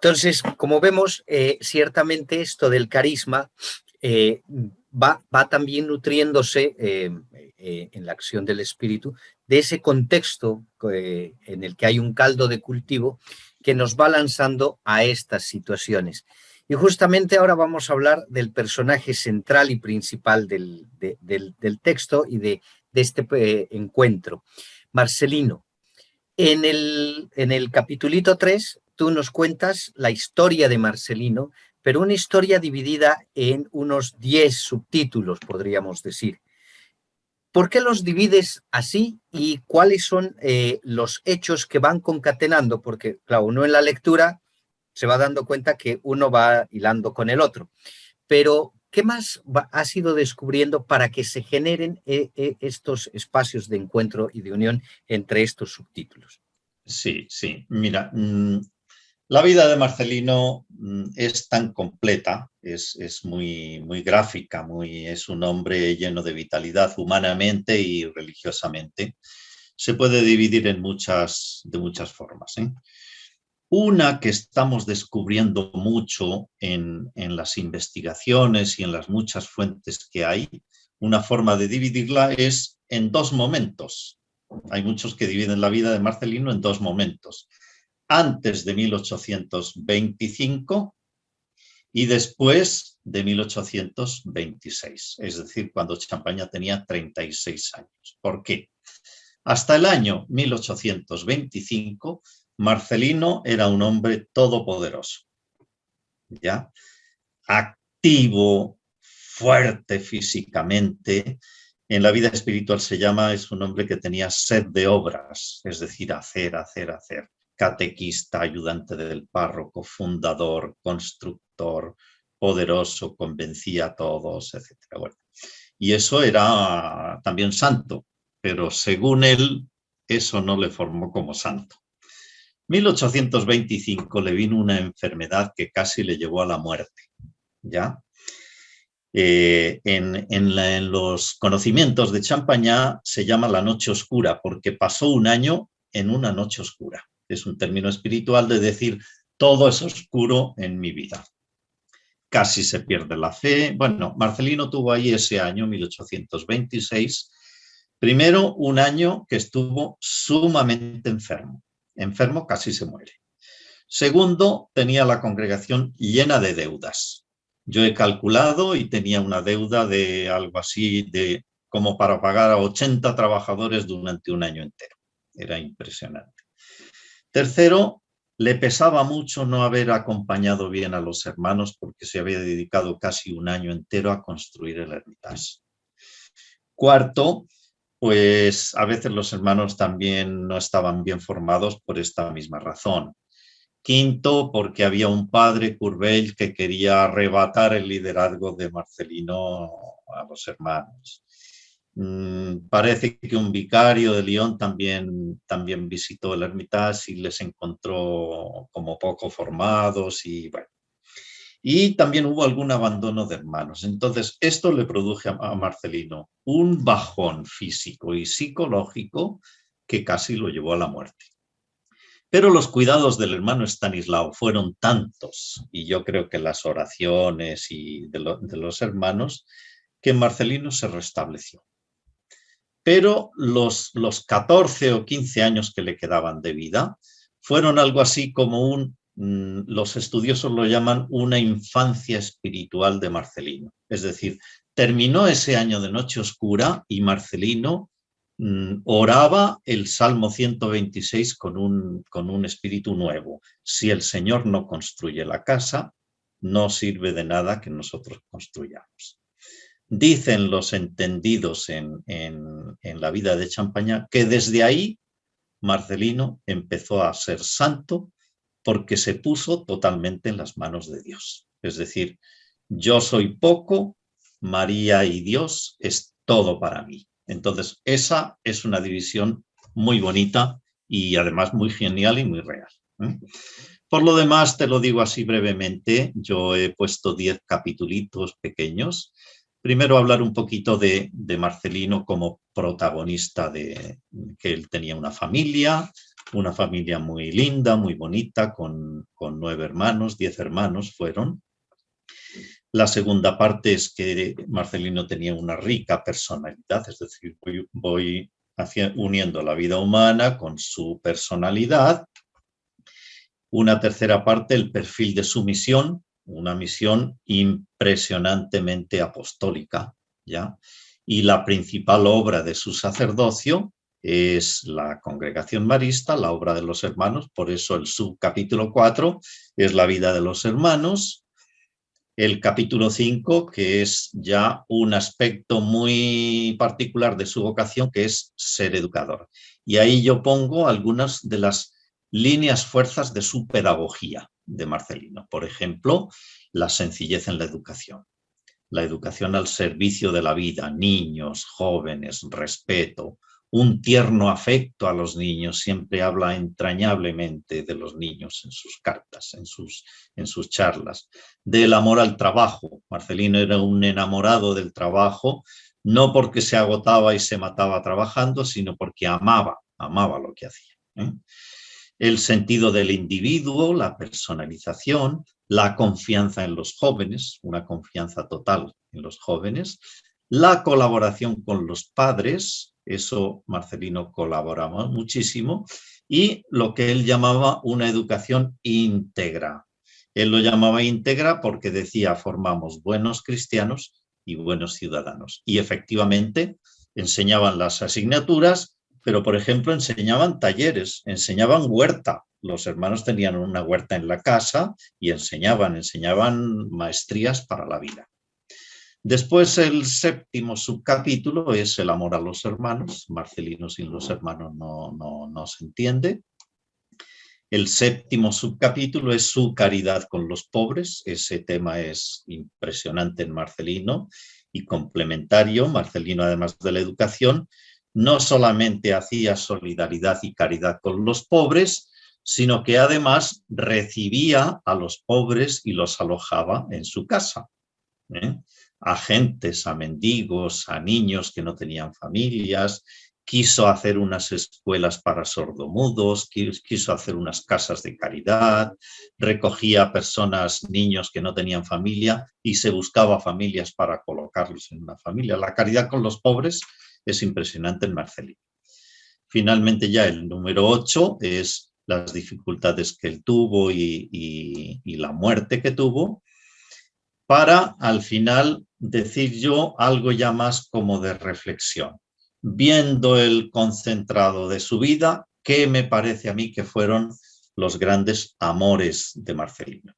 Entonces, como vemos, ciertamente esto del carisma va también nutriéndose en la acción del espíritu de ese contexto en el que hay un caldo de cultivo que nos va lanzando a estas situaciones. Y justamente ahora vamos a hablar del personaje central y principal del texto y de este encuentro, Marcelino. En el capitulito 3, tú nos cuentas la historia de Marcelino, pero una historia dividida en unos 10 subtítulos, podríamos decir. ¿Por qué los divides así y cuáles son los hechos que van concatenando? Porque, claro, uno en la lectura se va dando cuenta que uno va hilando con el otro. Pero, ¿qué más has ido descubriendo para que se generen estos espacios de encuentro y de unión entre estos subtítulos? Sí, sí. Mira, la vida de Marcelino es tan completa, es muy, muy gráfica, es un hombre lleno de vitalidad humanamente y religiosamente. Se puede dividir de muchas formas, ¿eh? Una que estamos descubriendo mucho en las investigaciones y en las muchas fuentes que hay, una forma de dividirla es en dos momentos. Hay muchos que dividen la vida de Marcelino en dos momentos. Antes de 1825 y después de 1826, es decir, cuando Champaña tenía 36 años. ¿Por qué? Hasta el año 1825, Marcelino era un hombre todopoderoso, ¿ya? Activo, fuerte físicamente. En la vida espiritual es un hombre que tenía sed de obras, es decir, hacer. Catequista, ayudante del párroco, fundador, constructor, poderoso, convencía a todos, etc. Bueno, y eso era también santo, pero según él, eso no le formó como santo. 1825 le vino una enfermedad que casi le llevó a la muerte, ¿ya? En los conocimientos de Champagnat se llama la noche oscura, porque pasó un año en una noche oscura. Es un término espiritual de decir, todo es oscuro en mi vida. Casi se pierde la fe. Bueno, Marcelino tuvo ahí ese año, 1826, primero un año que estuvo sumamente enfermo. Enfermo, casi se muere. Segundo, tenía la congregación llena de deudas. Yo he calculado y tenía una deuda de algo así de como para pagar a 80 trabajadores durante un año entero. Era impresionante. Tercero, le pesaba mucho no haber acompañado bien a los hermanos porque se había dedicado casi un año entero a construir el Hermitage. Cuarto, pues a veces los hermanos también no estaban bien formados por esta misma razón. Quinto, porque había un padre, Courbel, que quería arrebatar el liderazgo de Marcelino a los hermanos. Parece que un vicario de Lyon también visitó el Hermitage y les encontró como poco formados y bueno. Y también hubo algún abandono de hermanos. Entonces, esto le produjo a Marcelino un bajón físico y psicológico que casi lo llevó a la muerte. Pero los cuidados del hermano Estanislao fueron tantos, y yo creo que las oraciones y de los hermanos, que Marcelino se restableció. Pero los 14 o 15 años que le quedaban de vida fueron algo así como los estudiosos lo llaman una infancia espiritual de Marcelino. Es decir, terminó ese año de noche oscura y Marcelino oraba el Salmo 126 con un espíritu nuevo. Si el Señor no construye la casa, no sirve de nada que nosotros construyamos. Dicen los entendidos en la vida de Champagnat que desde ahí Marcelino empezó a ser santo porque se puso totalmente en las manos de Dios. Es decir, yo soy poco, María y Dios es todo para mí. Entonces, esa es una división muy bonita y además muy genial y muy real. Por lo demás, te lo digo así brevemente, yo he puesto 10 capitulitos pequeños Primero hablar un poquito de Marcelino como protagonista de que él tenía una familia muy linda, muy bonita, con 9 hermanos, 10 hermanos fueron. La segunda parte es que Marcelino tenía una rica personalidad, es decir, voy uniendo la vida humana con su personalidad. Una tercera parte, el perfil de su misión, una misión impresionantemente apostólica, ¿ya? Y la principal obra de su sacerdocio es la Congregación Marista, la obra de los hermanos, por eso el subcapítulo 4 es la vida de los hermanos, el capítulo 5, que es ya un aspecto muy particular de su vocación, que es ser educador. Y ahí yo pongo algunas de las líneas fuerzas de su pedagogía de Marcelino. Por ejemplo, la sencillez en la educación al servicio de la vida, niños, jóvenes, respeto, un tierno afecto a los niños, siempre habla entrañablemente de los niños en sus cartas, en sus charlas, del amor al trabajo. Marcelino era un enamorado del trabajo, no porque se agotaba y se mataba trabajando, sino porque amaba lo que hacía, ¿eh? El sentido del individuo, la personalización, la confianza en los jóvenes, una confianza total en los jóvenes, la colaboración con los padres, eso Marcelino colaboraba muchísimo, y lo que él llamaba una educación íntegra. Él lo llamaba íntegra porque decía, formamos buenos cristianos y buenos ciudadanos. Y efectivamente enseñaban las asignaturas, pero por ejemplo enseñaban talleres, enseñaban huerta. Los hermanos tenían una huerta en la casa y enseñaban maestrías para la vida. Después el séptimo subcapítulo es el amor a los hermanos. Marcelino sin los hermanos no se entiende. El séptimo subcapítulo es su caridad con los pobres. Ese tema es impresionante en Marcelino y complementario. Marcelino, además de la educación, no solamente hacía solidaridad y caridad con los pobres, sino que además recibía a los pobres y los alojaba en su casa, ¿eh? A gentes, a mendigos, a niños que no tenían familias. Quiso hacer unas escuelas para sordomudos, quiso hacer unas casas de caridad, recogía a personas, niños que no tenían familia y se buscaba familias para colocarlos en una familia. La caridad con los pobres es impresionante en Marcelino. Finalmente ya el número 8 es las dificultades que él tuvo y la muerte que tuvo, para al final decir yo algo ya más como de reflexión. Viendo el concentrado de su vida, ¿qué me parece a mí que fueron los grandes amores de Marcelino?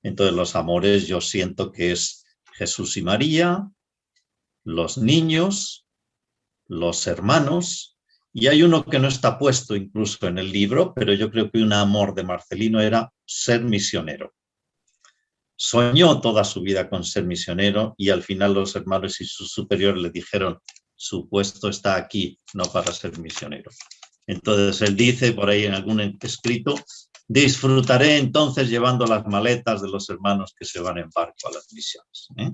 Entonces los amores yo siento que es Jesús y María, los niños, los hermanos, y hay uno que no está puesto incluso en el libro, pero yo creo que un amor de Marcelino era ser misionero. Soñó toda su vida con ser misionero y al final los hermanos y sus superiores le dijeron, su puesto está aquí, no para ser misionero. Entonces él dice por ahí en algún escrito, disfrutaré entonces llevando las maletas de los hermanos que se van en barco a las misiones, ¿eh?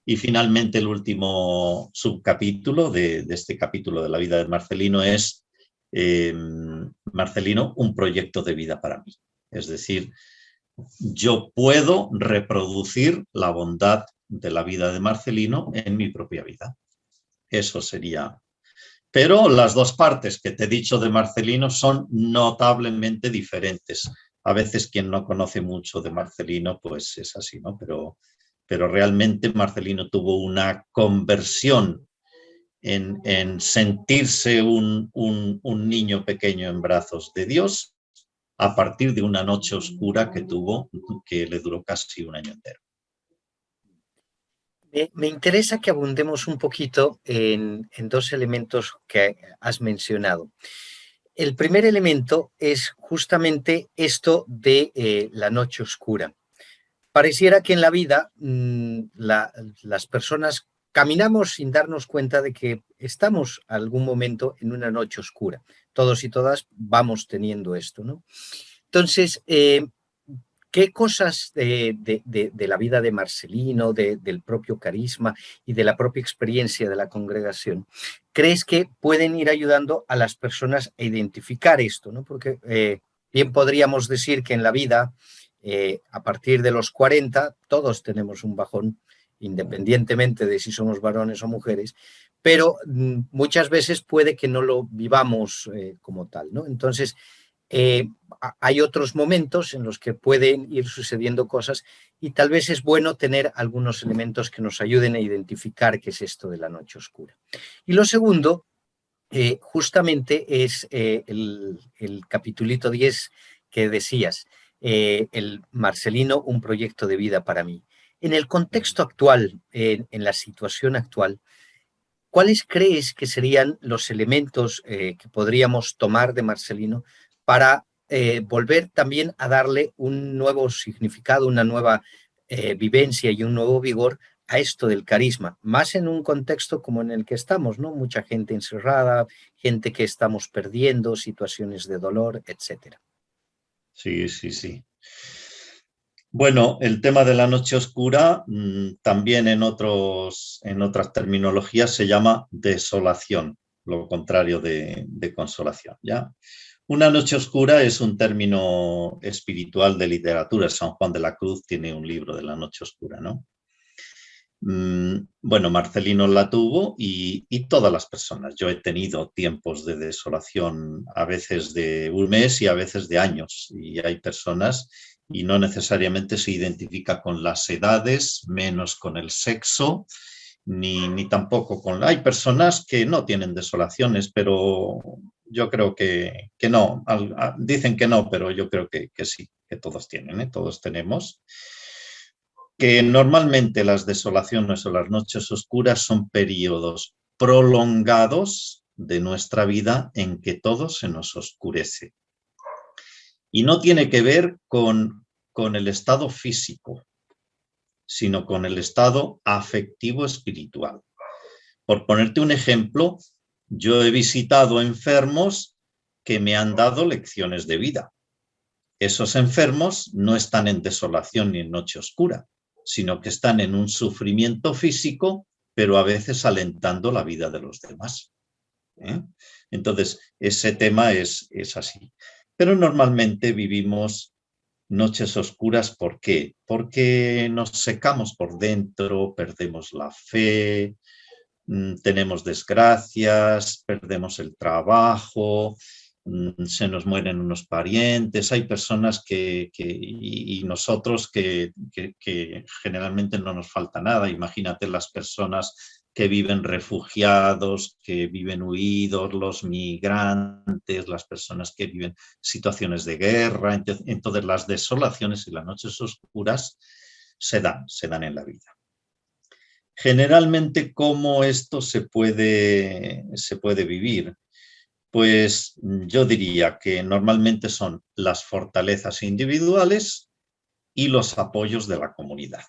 Y finalmente el último subcapítulo de este capítulo de la vida de Marcelino es Marcelino, un proyecto de vida para mí. Es decir, yo puedo reproducir la bondad de la vida de Marcelino en mi propia vida. Eso sería. Pero las dos partes que te he dicho de Marcelino son notablemente diferentes. A veces quien no conoce mucho de Marcelino, pues es así, ¿no? Pero realmente Marcelino tuvo una conversión en sentirse un niño pequeño en brazos de Dios a partir de una noche oscura que tuvo, que le duró casi un año entero. Me interesa que abundemos un poquito en dos elementos que has mencionado. El primer elemento es justamente esto de la noche oscura. Pareciera que en la vida las personas caminamos sin darnos cuenta de que estamos algún momento en una noche oscura. Todos y todas vamos teniendo esto, ¿no? Entonces, ¿Qué cosas de la vida de Marcelino, del propio carisma y de la propia experiencia de la congregación crees que pueden ir ayudando a las personas a identificar esto, ¿no? Porque bien podríamos decir que en la vida, a partir de los 40, todos tenemos un bajón, independientemente de si somos varones o mujeres, pero muchas veces puede que no lo vivamos como tal, ¿no? Entonces, eh, hay otros momentos en los que pueden ir sucediendo cosas y tal vez es bueno tener algunos elementos que nos ayuden a identificar qué es esto de la noche oscura. Y lo segundo, justamente es el capitulito 10 que decías, el Marcelino, un proyecto de vida para mí. En el contexto actual, en la situación actual, ¿cuáles crees que serían los elementos que podríamos tomar de Marcelino para volver también a darle un nuevo significado, una nueva vivencia y un nuevo vigor a esto del carisma? Más en un contexto como en el que estamos, ¿no? Mucha gente encerrada, gente que estamos perdiendo, situaciones de dolor, etcétera. Sí, sí, sí. Bueno, el tema de la noche oscura también en otras terminologías se llama desolación, lo contrario de consolación, ¿ya? Una noche oscura es un término espiritual de literatura. San Juan de la Cruz tiene un libro de la noche oscura, ¿no? Bueno, Marcelino la tuvo y todas las personas. Yo he tenido tiempos de desolación, a veces de un mes y a veces de años. Y hay personas, y no necesariamente se identifica con las edades, menos con el sexo, ni tampoco con... Hay personas que no tienen desolaciones, pero yo creo que no. Dicen que no, pero yo creo que sí, que todos tienen, ¿eh? Todos tenemos. Que normalmente las desolaciones o las noches oscuras son periodos prolongados de nuestra vida en que todo se nos oscurece. Y no tiene que ver con el estado físico, sino con el estado afectivo espiritual. Por ponerte un ejemplo, yo he visitado enfermos que me han dado lecciones de vida. Esos enfermos no están en desolación ni en noche oscura, sino que están en un sufrimiento físico, pero a veces alentando la vida de los demás. Entonces, ese tema es así. Pero normalmente vivimos noches oscuras, ¿por qué? Porque nos secamos por dentro, perdemos la fe, tenemos desgracias, perdemos el trabajo, se nos mueren unos parientes, hay personas y nosotros que generalmente no nos falta nada. Imagínate las personas que viven refugiados, que viven huidos, los migrantes, las personas que viven situaciones de guerra. Entonces las desolaciones y las noches oscuras se dan en la vida. Generalmente, ¿cómo esto se puede vivir? Pues yo diría que normalmente son las fortalezas individuales y los apoyos de la comunidad.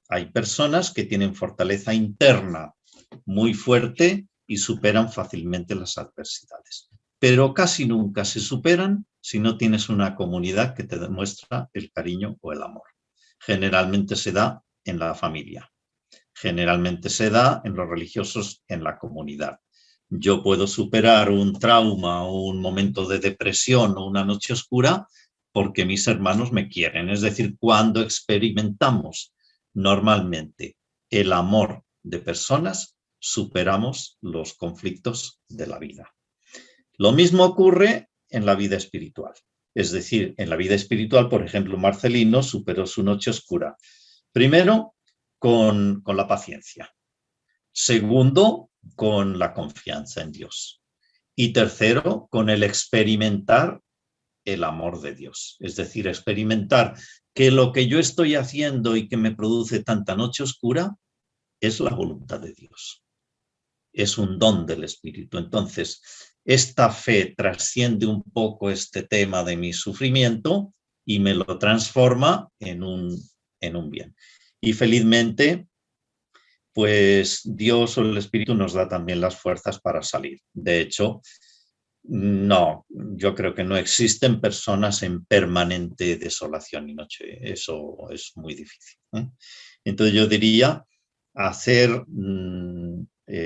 Hay personas que tienen fortaleza interna muy fuerte y superan fácilmente las adversidades, pero casi nunca se superan si no tienes una comunidad que te demuestra el cariño o el amor. Generalmente se da en la familia. Generalmente se da en los religiosos, en la comunidad. Yo puedo superar un trauma o un momento de depresión o una noche oscura porque mis hermanos me quieren. Es decir, cuando experimentamos normalmente el amor de personas, superamos los conflictos de la vida. Lo mismo ocurre en la vida espiritual. Es decir, en la vida espiritual, por ejemplo, Marcelino superó su noche oscura. Primero, con la paciencia. Segundo, con la confianza en Dios. Y tercero, con el experimentar el amor de Dios. Es decir, experimentar que lo que yo estoy haciendo y que me produce tanta noche oscura es la voluntad de Dios. Es un don del Espíritu. Entonces, esta fe trasciende un poco este tema de mi sufrimiento y me lo transforma en un bien. Y felizmente, pues Dios o el Espíritu nos da también las fuerzas para salir. De hecho, No, yo creo que no existen personas en permanente desolación y noche. Eso es muy difícil, ¿eh? Entonces yo diría hacer,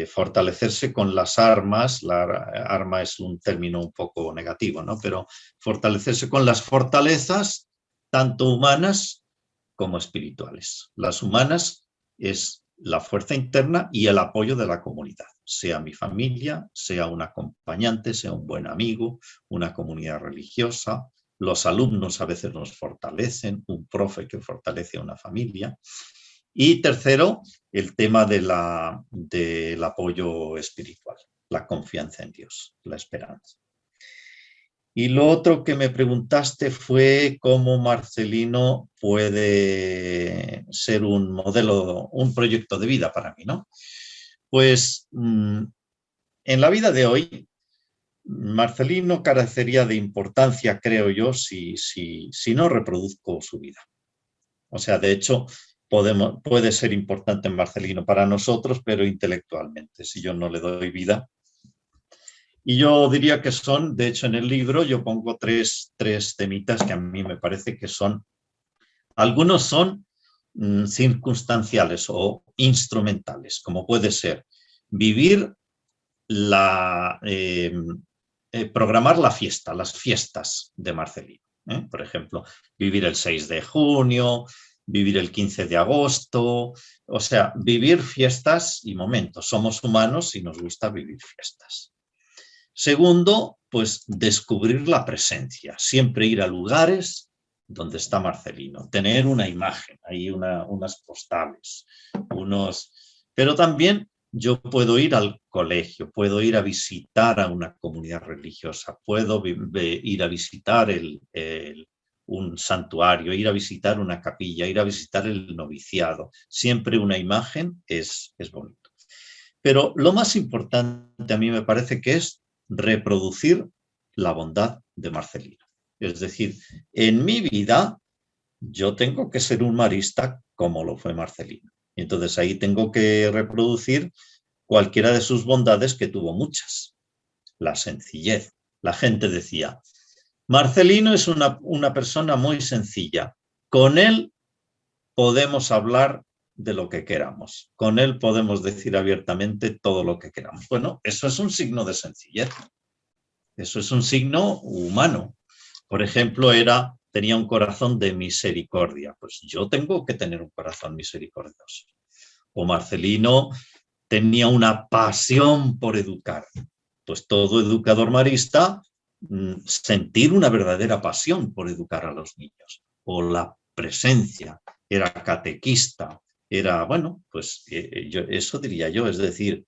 fortalecerse con las armas. La arma es un término un poco negativo, ¿no? Pero fortalecerse con las fortalezas, tanto humanas como espirituales. Las humanas es la fuerza interna y el apoyo de la comunidad, sea mi familia, sea un acompañante, sea un buen amigo, una comunidad religiosa. Los alumnos a veces nos fortalecen, un profe que fortalece a una familia. Y tercero, el tema del apoyo espiritual, la confianza en Dios, la esperanza. Y lo otro que me preguntaste fue cómo Marcelino puede ser un modelo, un proyecto de vida para mí, ¿no? Pues en la vida de hoy, Marcelino carecería de importancia, creo yo, si no reproduzco su vida. O sea, de hecho, puede ser importante Marcelino para nosotros, pero intelectualmente. Si yo no le doy vida. Y yo diría que son, de hecho en el libro yo pongo tres temitas que a mí me parece que son, algunos son circunstanciales o instrumentales, como puede ser vivir programar la fiesta, las fiestas de Marcelino. Por ejemplo, vivir el 6 de junio, vivir el 15 de agosto, o sea, vivir fiestas y momentos. Somos humanos y nos gusta vivir fiestas. Segundo, pues descubrir la presencia, siempre ir a lugares donde está Marcelino, tener una imagen, ahí unas postales, pero también yo puedo ir al colegio, puedo ir a visitar a una comunidad religiosa, puedo ir a visitar un santuario, ir a visitar una capilla, ir a visitar el noviciado. Siempre una imagen es bonito. Pero lo más importante a mí me parece que es reproducir la bondad de Marcelino. Es decir, en mi vida yo tengo que ser un marista como lo fue Marcelino. Y entonces ahí tengo que reproducir cualquiera de sus bondades, que tuvo muchas. La sencillez. La gente decía, Marcelino es una persona muy sencilla. Con él podemos hablar de lo que queramos. Con él podemos decir abiertamente todo lo que queramos. Bueno, eso es un signo de sencillez. Eso es un signo humano. Por ejemplo, tenía un corazón de misericordia. Pues yo tengo que tener un corazón misericordioso. O Marcelino tenía una pasión por educar. Pues todo educador marista sentir una verdadera pasión por educar a los niños. O la presencia, era catequista, bueno, pues eso diría yo, es decir,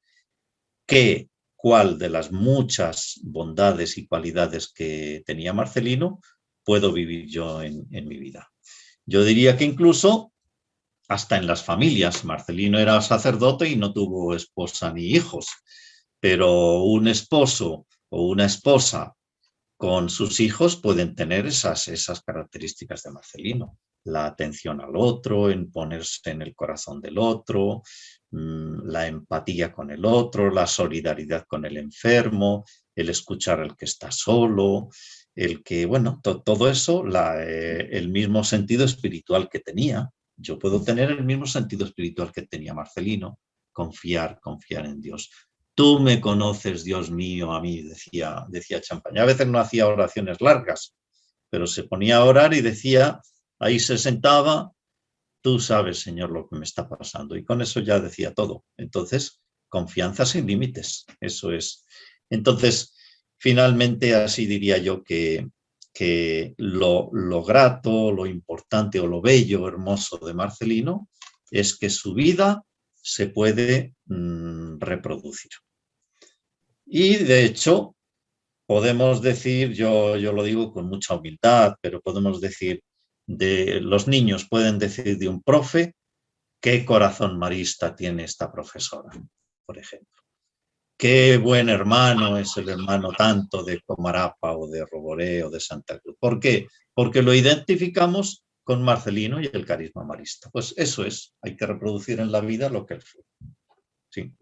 cuál de las muchas bondades y cualidades que tenía Marcelino puedo vivir yo en mi vida. Yo diría que incluso hasta en las familias. Marcelino era sacerdote y no tuvo esposa ni hijos, pero un esposo o una esposa con sus hijos pueden tener esas características de Marcelino. La atención al otro, en ponerse en el corazón del otro, la empatía con el otro, la solidaridad con el enfermo, el escuchar al que está solo, el que, bueno, todo eso, el mismo sentido espiritual que tenía. Yo puedo tener el mismo sentido espiritual que tenía Marcelino, confiar en Dios. Tú me conoces, Dios mío, a mí, decía Champaña. A veces no hacía oraciones largas, pero se ponía a orar y decía, ahí se sentaba, tú sabes, Señor, lo que me está pasando. Y con eso ya decía todo. Entonces, confianza sin límites, eso es. Entonces, finalmente, así diría yo que lo grato, lo importante o lo bello, hermoso de Marcelino es que su vida se puede reproducir. Y de hecho, podemos decir, yo lo digo con mucha humildad, pero podemos decir, los niños pueden decir de un profe, qué corazón marista tiene esta profesora, por ejemplo. Qué buen hermano es el hermano tanto de Comarapa o de Roboré o de Santa Cruz. ¿Por qué? Porque lo identificamos con Marcelino y el carisma marista. Pues eso es, hay que reproducir en la vida lo que él fue. Sí.